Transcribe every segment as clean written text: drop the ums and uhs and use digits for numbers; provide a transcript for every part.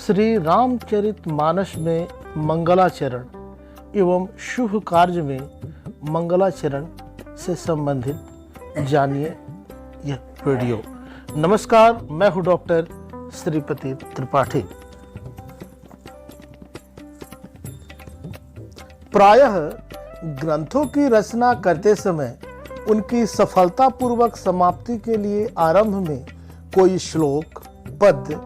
श्री रामचरितमानस में मंगलाचरण एवं शुभ कार्य में मंगलाचरण से संबंधित जानिए यह वीडियो। नमस्कार, मैं हूं डॉक्टर श्रीपति त्रिपाठी। प्रायः ग्रंथों की रचना करते समय उनकी सफलतापूर्वक समाप्ति के लिए आरंभ में कोई श्लोक, पद्य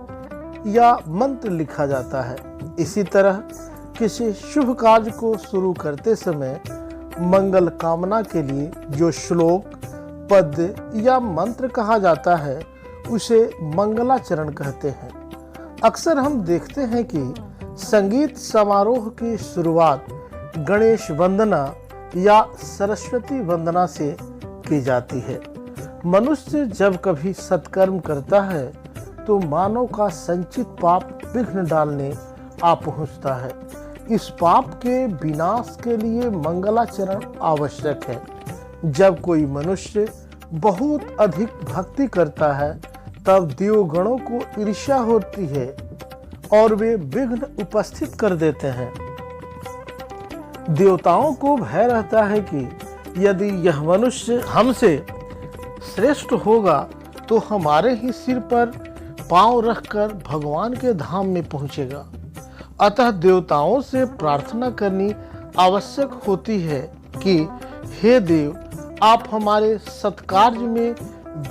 या मंत्र लिखा जाता है। इसी तरह किसी शुभ कार्य को शुरू करते समय मंगल कामना के लिए जो श्लोक, पद्य या मंत्र कहा जाता है उसे मंगलाचरण कहते हैं। अक्सर हम देखते हैं कि संगीत समारोह की शुरुआत गणेश वंदना या सरस्वती वंदना से की जाती है। मनुष्य जब कभी सत्कर्म करता है तो मानव का संचित पाप विघ्न डालने आ पहुँचता है। इस पाप के विनाश के लिए मंगलाचरण आवश्यक है। जब कोई मनुष्य बहुत अधिक भक्ति करता है तब देवगणों को ईर्ष्या होती है और वे विघ्न उपस्थित कर देते हैं। देवताओं को भय रहता है कि यदि यह मनुष्य हमसे श्रेष्ठ होगा तो हमारे ही सिर पर पांव रखकर भगवान के धाम में पहुंचेगा। अतः देवताओं से प्रार्थना करनी आवश्यक होती है कि हे देव, आप हमारे सत्कार्य में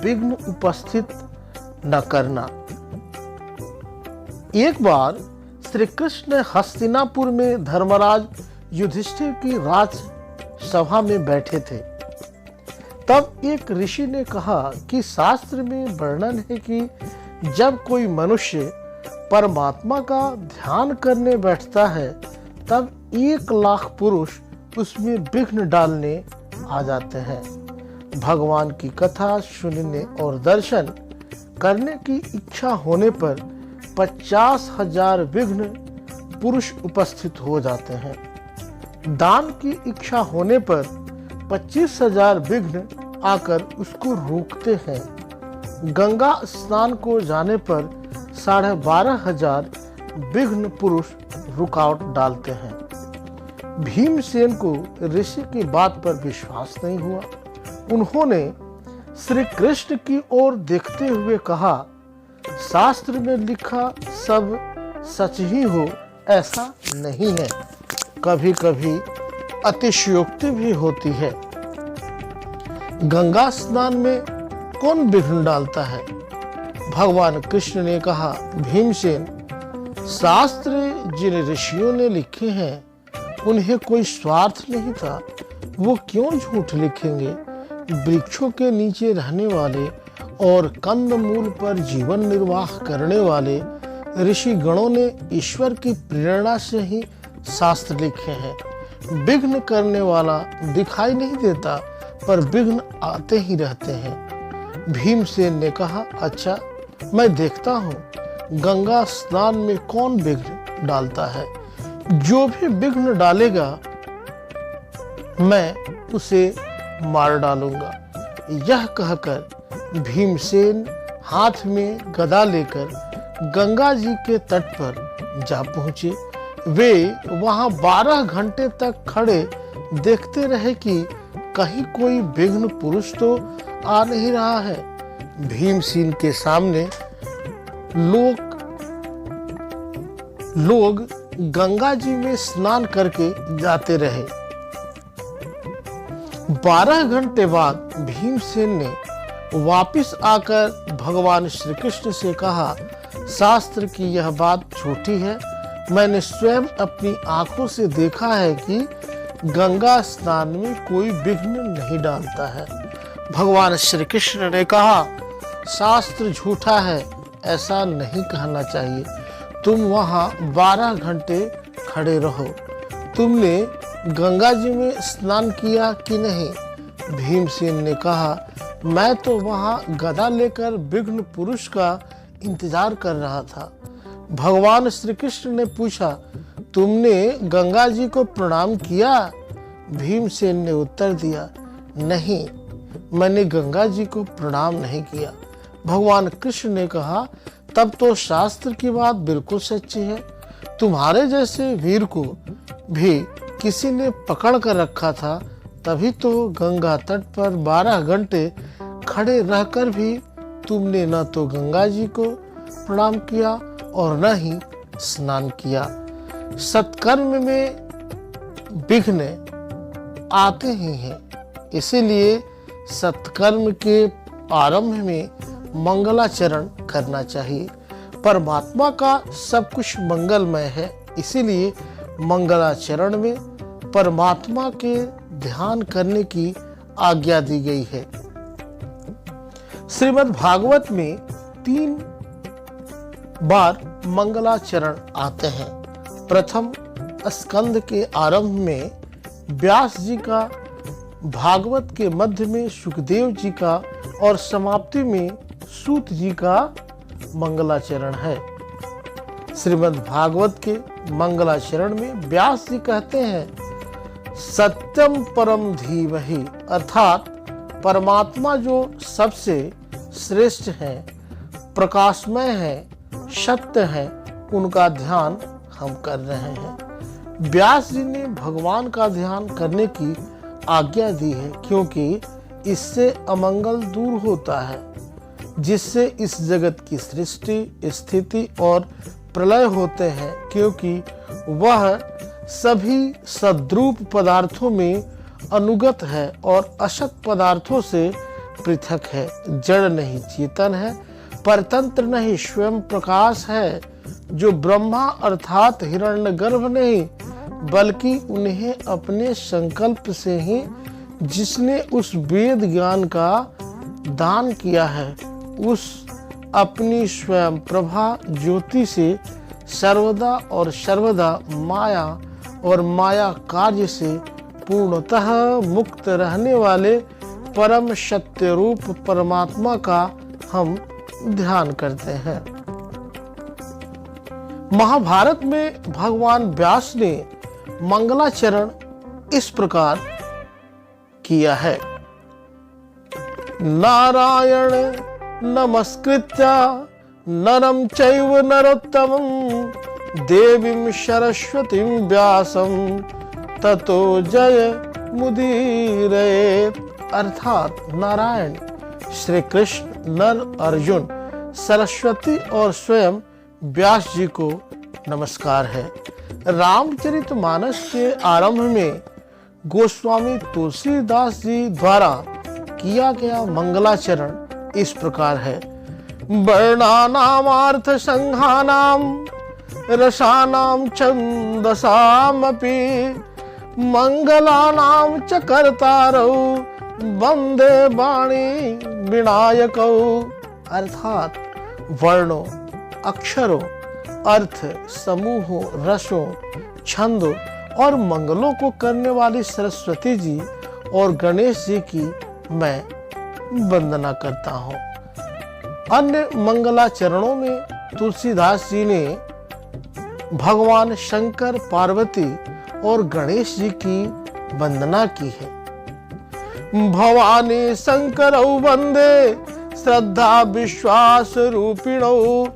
विघ्न उपस्थित न करना। एक बार श्री कृष्ण हस्तिनापुर में धर्मराज युधिष्ठिर की राज सभा में बैठे थे। तब एक ऋषि ने कहा कि शास्त्र में वर्णन है कि जब कोई मनुष्य परमात्मा का ध्यान करने बैठता है तब 1,00,000 पुरुष उसमें विघ्न डालने आ जाते हैं। भगवान की कथा सुनने और दर्शन करने की इच्छा होने पर 50,000 विघ्न पुरुष उपस्थित हो जाते हैं। दान की इच्छा होने पर 25,000 विघ्न आकर उसको रोकते हैं। गंगा स्नान को जाने पर 12,500 विघ्न पुरुष रुकावट डालते हैं। भीमसेन को ऋषि की बात पर विश्वास नहीं हुआ। उन्होंने श्री कृष्ण की ओर देखते हुए कहा, शास्त्र में लिखा सब सच ही हो ऐसा नहीं है, कभी कभी अतिशयोक्ति भी होती है। गंगा स्नान में कौन विघ्न डालता है? भगवान कृष्ण ने कहा, भीमसेन, शास्त्र जिन ऋषियों ने लिखे हैं उन्हें कोई स्वार्थ नहीं था, वो क्यों झूठ लिखेंगे? वृक्षों के नीचे रहने वाले और कंदमूल पर जीवन निर्वाह करने वाले ऋषि गणों ने ईश्वर की प्रेरणा से ही शास्त्र लिखे हैं। विघ्न करने वाला दिखाई नहीं देता पर विघ्न आते ही रहते हैं। भीमसेन ने कहा, अच्छा, मैं देखता हूँ गंगा स्नान में कौन विघ्न डालता है। जो भी विघ्न डालेगा मैं उसे मार डालूंगा। यह कहकर भीमसेन हाथ में गदा लेकर गंगा जी के तट पर जा पहुंचे। वे वहां 12 घंटे तक खड़े देखते रहे कि कहीं कोई विघ्न पुरुष तो आ नहीं रहा है। भीमसेन के सामने लोग गंगा जी में स्नान करके जाते रहे। 12 घंटे बाद भीमसेन ने वापिस आकर भगवान श्री कृष्ण से कहा, शास्त्र की यह बात झूठी है। मैंने स्वयं अपनी आंखों से देखा है कि गंगा स्नान में कोई विघ्न नहीं डालता है। भगवान श्री कृष्ण ने कहा, शास्त्र झूठा है ऐसा नहीं कहना चाहिए। तुम वहां 12 घंटे खड़े रहो। तुमने गंगा जी में स्नान किया कि नहीं? भीमसेन ने कहा, मैं तो वहां गदा लेकर विघ्न पुरुष का इंतजार कर रहा था। भगवान श्री कृष्ण ने पूछा, तुमने गंगा जी को प्रणाम किया? भीमसेन ने उत्तर दिया, नहीं, मैंने गंगा जी को प्रणाम नहीं किया। भगवान कृष्ण ने कहा, तब तो शास्त्र की बात बिल्कुल सच्ची है। तुम्हारे जैसे वीर को भी किसी ने पकड़ कर रखा था, तभी तो गंगा तट पर 12 घंटे खड़े रहकर भी तुमने न तो गंगा जी को प्रणाम किया और न ही स्नान किया। सत्कर्म में विघ्न आते ही हैं, इसीलिए सत्कर्म के आरंभ में मंगलाचरण करना चाहिए। परमात्मा का सब कुछ मंगलमय है, इसीलिए मंगलाचरण में परमात्मा के ध्यान करने की आज्ञा दी गई है। श्रीमद् भागवत में 3 बार मंगलाचरण आते हैं। प्रथम स्कंद के आरंभ में व्यास जी का, भागवत के मध्य में सुखदेव जी का और समाप्ति में सूत जी का मंगलाचरण है। श्रीमद् भागवत के मंगलाचरण में व्यास जी कहते हैं, सत्यम परम धीमहि, अर्थात परमात्मा जो सबसे श्रेष्ठ है, प्रकाशमय है, सत्य है, उनका ध्यान हम कर रहे हैं। व्यास जी ने भगवान का ध्यान करने की आज्ञा दी है, क्योंकि इससे अमंगल दूर होता है, जिससे इस जगत की सृष्टि, स्थिति और प्रलय होते हैं, क्योंकि वह सभी सद्रूप पदार्थों में अनुगत है और असत पदार्थों से पृथक है। जड़ नहीं चेतन है, परतंत्र नहीं स्वयं प्रकाश है, जो ब्रह्मा अर्थात हिरण्यगर्भ नहीं, बल्कि उन्हें अपने संकल्प से ही जिसने उस वेद ज्ञान का दान किया है, उस अपनी स्वयं प्रभा ज्योति से सर्वदा और सर्वदा माया और माया कार्य से पूर्णतः मुक्त रहने वाले परम सत्य रूप परमात्मा का हम ध्यान करते हैं। महाभारत में भगवान व्यास ने मंगलाचरण इस प्रकार किया है, नारायण नमस्कृत्य नरं चैव नरोत्तमं देवीं सरस्वतीं व्यासं ततो जय मुदीरयेत्। अर्थात नारायण, श्री कृष्ण, नर अर्जुन, सरस्वती और स्वयं व्यास जी को नमस्कार है। रामचरितमानस के आरंभ में गोस्वामी तुलसीदास जी द्वारा किया गया मंगलाचरण इस प्रकार है, वर्णानामर्थ संघानाम रसानाम छंदसामपि मंगलानाम च कर्तारौ वंदे वाणी विनायकौ। अर्थात वर्णों, अक्षरों, अर्थ, समूहों, रसों, छंदों और मंगलों को करने वाली सरस्वती जी और गणेश जी की मैं वंदना करता हूँ। अन्य मंगलाचरणों में तुलसीदास जी ने भगवान शंकर, पार्वती और गणेश जी की वंदना की है। भवानी शंकरौ वंदे श्रद्धा विश्वास रूपिणौ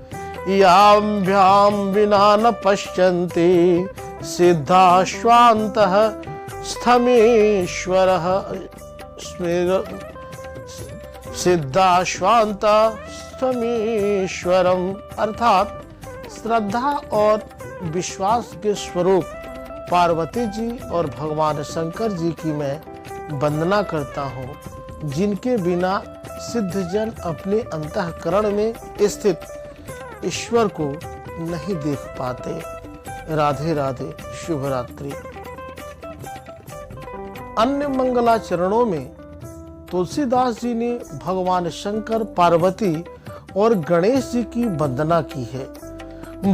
याभ्याम विना न पश्यन्ति सिद्धा स्वान्तः स्थमेश्वरः सिद्धाश्वान्तः स्थमेश्वरम्। अर्थात श्रद्धा और विश्वास के स्वरूप पार्वती जी और भगवान शंकर जी की मैं वंदना करता हूँ, जिनके बिना सिद्ध जन अपने अंतःकरण में स्थित ईश्वर को नहीं देख पाते। राधे राधे, शुभ रात्रि। अन्य मंगलाचरणों में तुलसीदास जी ने भगवान शंकर, पार्वती और गणेश जी की वंदना की है।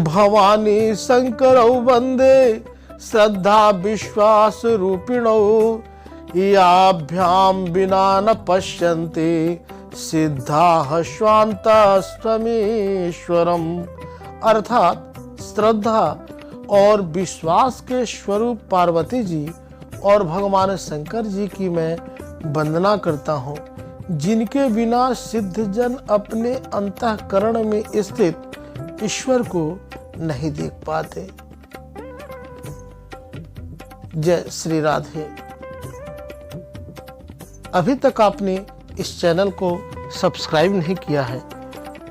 भवानी शंकरौ वंदे श्रद्धा विश्वास रूपिणौ याभ्याम विना न पश्यन्ति सिद्धाः स्वान्तः स्थमेश्वरम्। अर्थात श्रद्धा और विश्वास के स्वरूप पार्वती जी और भगवान शंकर जी की मैं वंदना करता हूँ, जिनके बिना सिद्ध जन अपने अंतःकरण में स्थित ईश्वर को नहीं देख पाते। जय श्री राधे। अभी तक आपने इस चैनल को सब्सक्राइब नहीं किया है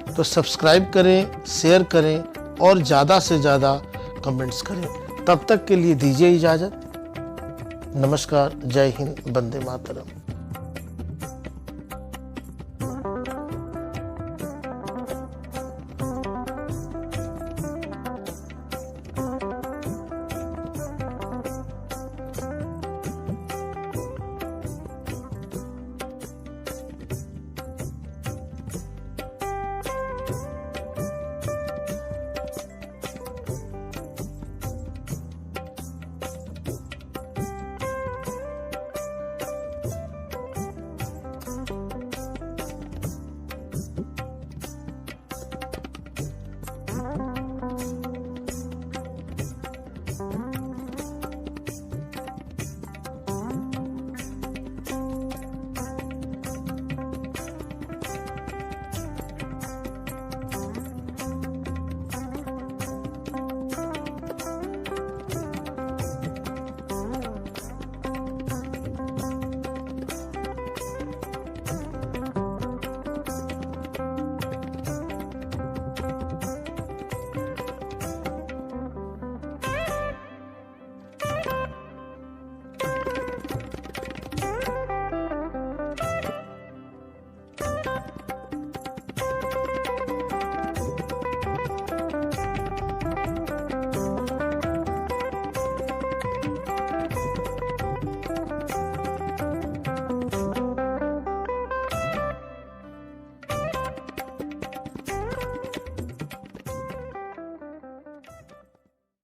तो सब्सक्राइब करें, शेयर करें और ज़्यादा से ज़्यादा कमेंट्स करें। तब तक के लिए दीजिए इजाज़त। नमस्कार, जय हिंद, वंदे मातरम।